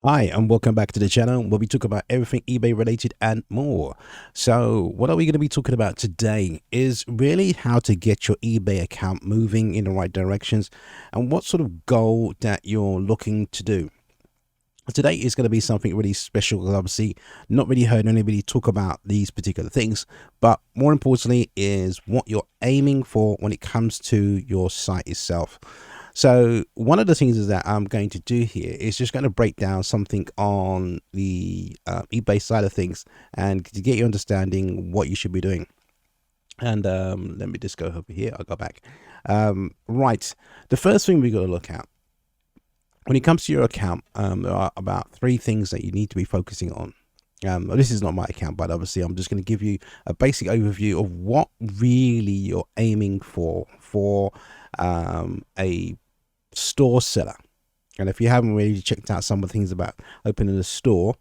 Hi, and welcome back to the channel where we talk about everything eBay related and more. So what are we going to be talking about today is really how to get your eBay account moving in the right directions and what sort of goal that you're looking to do. Today is going to be something really special because obviously not really heard anybody talk about these particular things, but more importantly is what you're aiming for when it comes to your site itself. So one of the things is that I'm going to do here is just going to break down something on the eBay side of things and to get you understanding what you should be doing. And let me just go over here. I'll go back. Right. The first thing we got to look at when it comes to your account, there are about three things that you need to be focusing on. This is not my account, but obviously I'm just going to give you a basic overview of what really you're aiming for a store seller. And if you haven't really checked out some of the things about opening a store,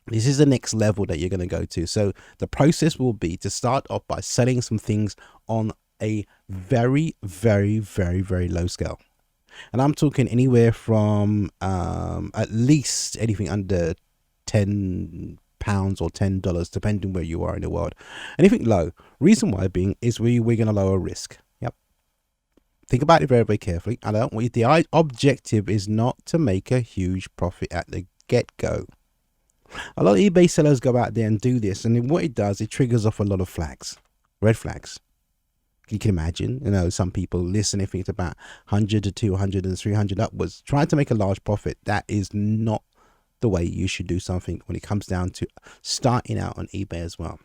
this is the next level that you're going to go to. So the process will be to start off by selling some things on a very, very, very, very low scale. And I'm talking anywhere from at least anything under £10 or $10, depending where you are in the world. Anything low. Reason why being is we're going to lower risk. Yep. Think about it very, very carefully. I don't want you. The objective is not to make a huge profit at the get-go. A lot of eBay sellers go out there and do this, and what it does, it triggers off a lot of flags, red flags. You can imagine, some people listen if it's about 100 to 200 and 300 upwards, trying to make a large profit. That is not the way you should do something when it comes down to starting out on eBay as well.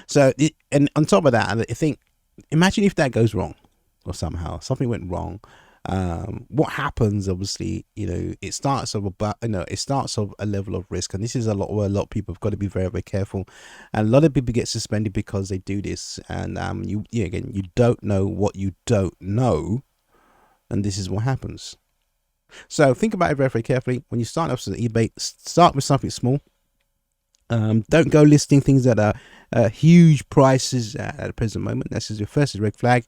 So, and on top of that, I think, imagine if that goes wrong or somehow something went wrong. What happens, obviously, it starts of a level of risk, and this is a lot where a lot of people have got to be very, very careful, and a lot of people get suspended because they do this. And you don't know what you don't know, and this is what happens. So think about it very, very carefully when you start off with eBay. Start with something small. Don't go listing things that are huge prices at the present moment. This is your first red flag,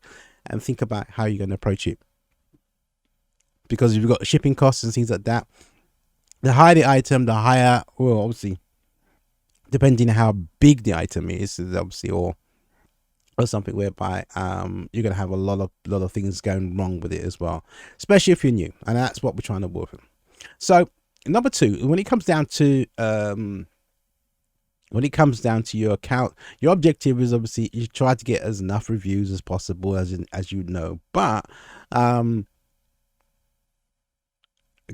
and think about how you're going to approach it. Because if you've got shipping costs and things like that, the higher the item, the higher, well, obviously, depending on how big the item is obviously, or something whereby you're gonna have a lot of things going wrong with it as well, especially if you're new, and that's what we're trying to work with. So number two, when it comes down to your account, your objective is obviously you try to get as enough reviews as possible, as but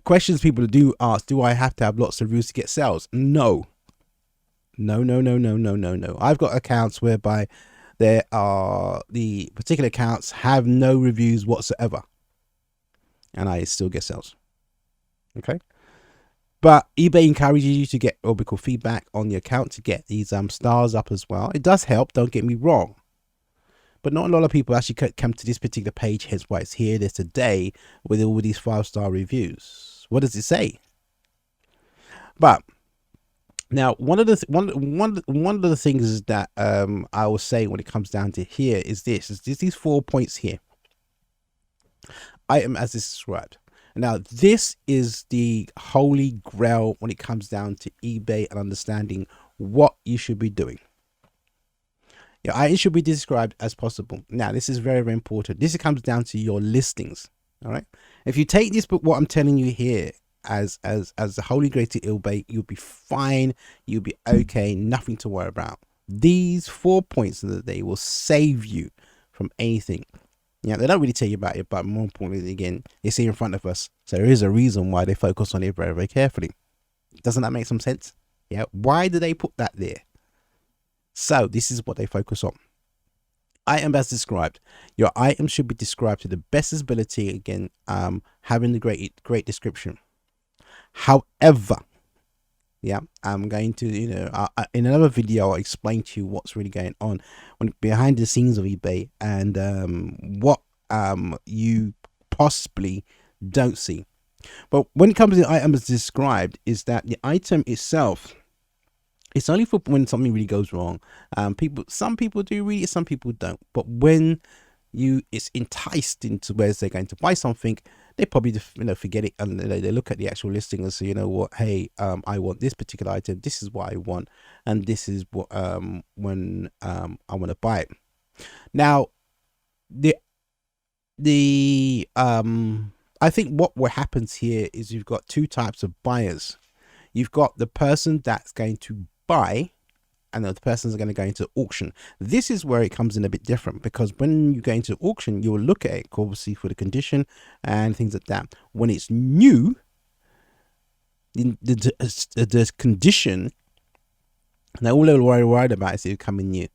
questions people do ask, do I have to have lots of reviews to get sales? No. I've got accounts whereby the particular accounts have no reviews whatsoever, and I still get sales. Okay. But eBay encourages you to get what we call feedback on the account to get these stars up as well. It does help, don't get me wrong. But not a lot of people actually come to this particular page, hence why it's here this today with all these 5-star reviews. What does it say? But now, one of the things is that I will say when it comes down to here is these 4 points here. Item as described. Now, this is the Holy Grail when it comes down to eBay and understanding what you should be doing. Your item should be described as possible. Now, this is very, very important. This comes down to your listings. All right. If you take this book, what I'm telling you here, as the Holy Grail to eBay, you'll be fine. You'll be okay. Nothing to worry about. These 4 points of the day will save you from anything. Yeah, they don't really tell you about it, but more importantly, again, it's here in front of us. So there is a reason why they focus on it very, very carefully. Doesn't that make some sense? Yeah. Why do they put that there? So this is what they focus on. Item as described. Your item should be described to the best ability. Again, having the great description. However, yeah, I'm going to, in another video, I'll explain to you what's really going on behind the scenes of eBay, and what you possibly don't see. But when it comes to the item as described, is that the item itself, it's only for when something really goes wrong. Some people do read it, some people don't. But when it's enticed into where they're going to buy something, they probably forget it, and they look at the actual listing and say, you know what, hey, I want this particular item, this is what I want, and this is what when I want to buy it. Now the I think what happens here is you've got two types of buyers. You've got the person that's going to buy, and the person's going to go into auction. This is where it comes in a bit different, because when you go into auction, you'll look at it obviously for the condition and things like that. When it's new, the condition, now all they're worried about is it coming new.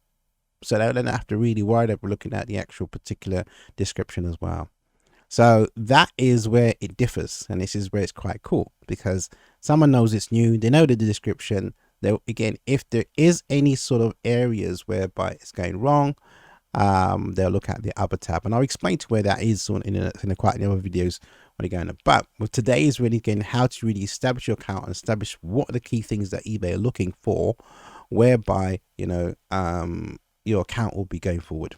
So they don't have to really worry about looking at the actual particular description as well. So that is where it differs, and this is where it's quite cool, because someone knows it's new, they know the description. They, again, if there is any sort of areas whereby it's going wrong, they'll look at the other tab, and I'll explain to where that is in quite a number of videos when you're going. But with today is really again how to really establish your account and establish what are the key things that eBay are looking for, whereby your account will be going forward.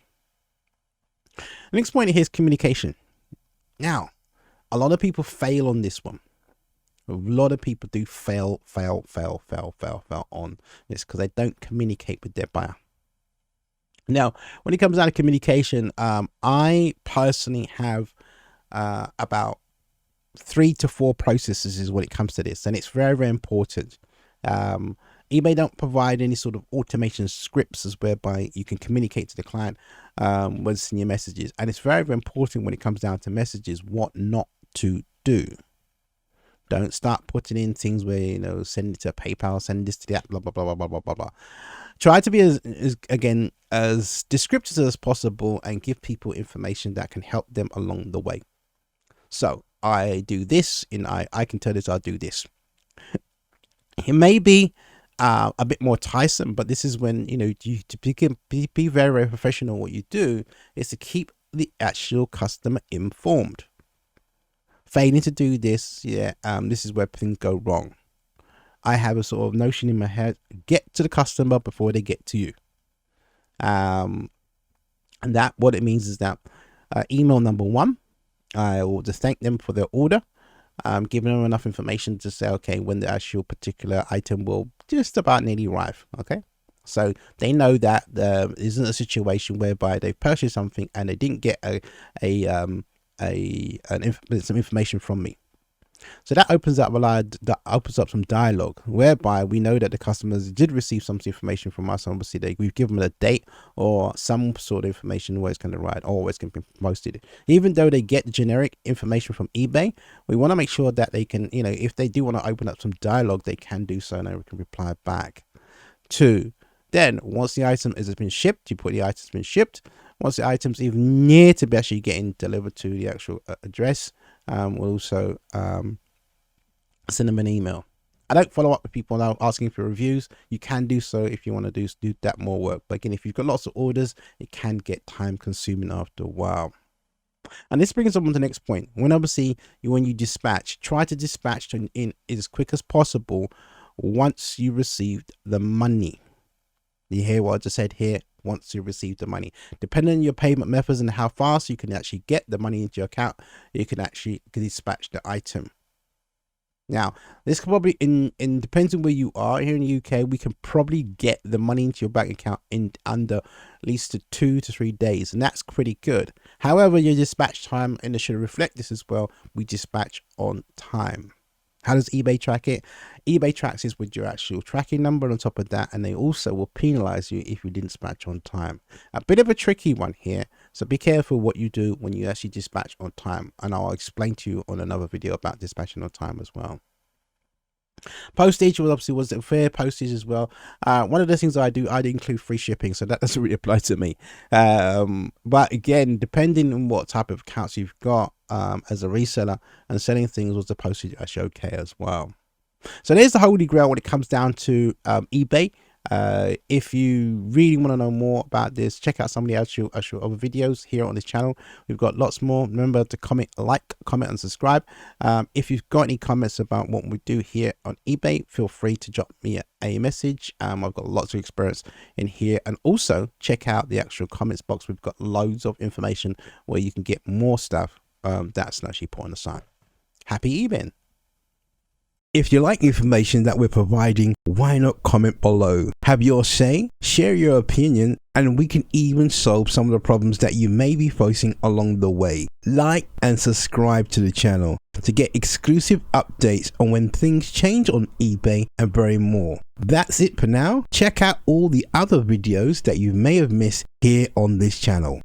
The next point here is communication. Now, a lot of people fail on this one. A lot of people do fail on this because they don't communicate with their buyer. Now, when it comes down to communication, I personally have about 3 to 4 processes when it comes to this, and it's very, very important. eBay don't provide any sort of automation scripts as whereby you can communicate to the client when sending your messages, and it's very, very important when it comes down to messages what not to do. Don't start putting in things where send it to PayPal, send this to the app, blah blah blah blah blah blah blah. Try to be as descriptive as possible and give people information that can help them along the way. So I do this, and I can tell this, I'll do this. It may be a bit more tiresome, but this is when to be very, very professional. What you do is to keep the actual customer informed. Failing to do this, this is where things go wrong. I have a sort of notion in my head: get to the customer before they get to you. And that what it means is that email number 1, I will just thank them for their order. Giving them enough information to say, okay, when the actual particular item will just about nearly arrive. Okay, so they know that there isn't a situation whereby they purchased something and they didn't get some information from me. So that opens up some dialogue whereby we know that the customers did receive some information from us. Obviously, we've given them a date or some sort of information where it's going to ride or where it's going to be posted. Even though they get generic information from eBay, we want to make sure that they can, if they do want to open up some dialogue, they can do so, and we can reply back. 2, then once the item has been shipped, you put the item's been shipped. Once the item's even near to be actually getting delivered to the actual address, we'll also send them an email. I don't follow up with people now asking for reviews. You can do so if you want to do that more work. But again, if you've got lots of orders, it can get time consuming after a while. And this brings us on to the next point. When you dispatch, try to dispatch in as quick as possible once you received the money. You hear what I just said here? Once you receive the money, depending on your payment methods and how fast you can actually get the money into your account, you can actually dispatch the item. Now, this can probably depends on where you are. Here in the UK, we can probably get the money into your bank account in under at least 2 to 3 days, and that's pretty good. However, your dispatch time, and it should reflect this as well, we dispatch on time. How does eBay track it? eBay tracks this with your actual tracking number on top of that, and they also will penalize you if you didn't dispatch on time. A bit of a tricky one here, so be careful what you do when you actually dispatch on time, and I'll explain to you on another video about dispatching on time as well. Postage was a fair postage as well. One of the things I do include free shipping, so that doesn't really apply to me. But again, depending on what type of accounts you've got as a reseller and selling things, was the postage actually okay as well. So there's the Holy Grail when it comes down to eBay. If you really want to know more about this, check out some of the actual other videos here on this channel. We've got lots more. Remember to comment and subscribe. If you've got any comments about what we do here on eBay, feel free to drop me a message. I've got lots of experience in here, and also check out the actual comments box. We've got loads of information where you can get more stuff that's actually put on the site. Happy eBay. If you like information that we're providing, why not comment below? Have your say, share your opinion, and we can even solve some of the problems that you may be facing along the way. Like and subscribe to the channel to get exclusive updates on when things change on eBay and very more. That's it for now. Check out all the other videos that you may have missed here on this channel.